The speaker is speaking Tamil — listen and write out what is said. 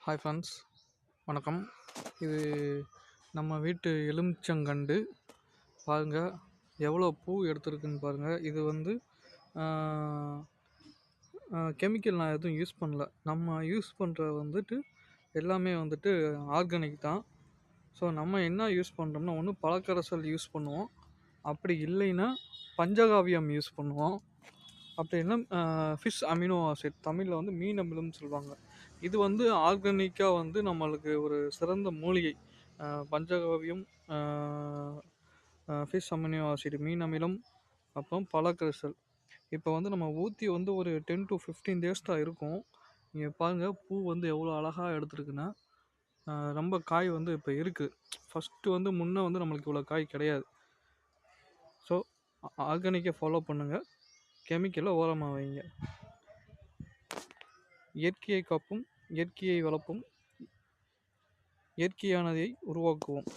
ஹாய் ஃப்ரெண்ட்ஸ், வணக்கம். இது நம்ம வீட்டு எலுமிச்சங்கண்டு பாருங்கள், எவ்வளோ பூ எடுத்துருக்குன்னு பாருங்கள். இது வந்து கெமிக்கல் நான் எதுவும் யூஸ் பண்ணல. நம்ம யூஸ் பண்ணுறது வந்துட்டு எல்லாமே வந்துட்டு ஆர்கானிக் தான். ஸோ நம்ம என்ன யூஸ் பண்ணுறோம்னா, ஒன்று பழக்கரைசல் யூஸ் பண்ணுவோம், அப்படி இல்லைன்னா பஞ்சகாவியம் யூஸ் பண்ணுவோம், அப்படி இல்லைன்னா ஃபிஷ் அமினோ ஆசிட், தமிழில் வந்து மீன் அமிலம்னு சொல்லுவாங்க. இது வந்து ஆர்கானிக்காக வந்து நம்மளுக்கு ஒரு சிறந்த மூலிகை. பஞ்சகாவியம், ஃபிஷ் அமினோ ஆசிட், மீன் அமிலம், அப்புறம் பழக்கரைசல். இப்போ வந்து நம்ம ஊற்றி வந்து ஒரு 10 to 15 டேஸ் தான் இருக்கும். நீங்கள் பாருங்கள், பூ வந்து எவ்வளோ அழகாக எடுத்துருக்குன்னா, ரொம்ப காய் வந்து இப்போ இருக்குது. ஃபஸ்ட்டு வந்து முன்னே வந்து நம்மளுக்கு இவ்வளோ காய் கிடையாது. ஸோ ஆர்கானிக்கை ஃபாலோ பண்ணுங்கள், கெமிக்கலை ஓரமாக வைங்க. இயற்கையை காப்போம், இயற்கையை வளர்ப்போம், இயற்கையானதை உருவாக்குவோம்.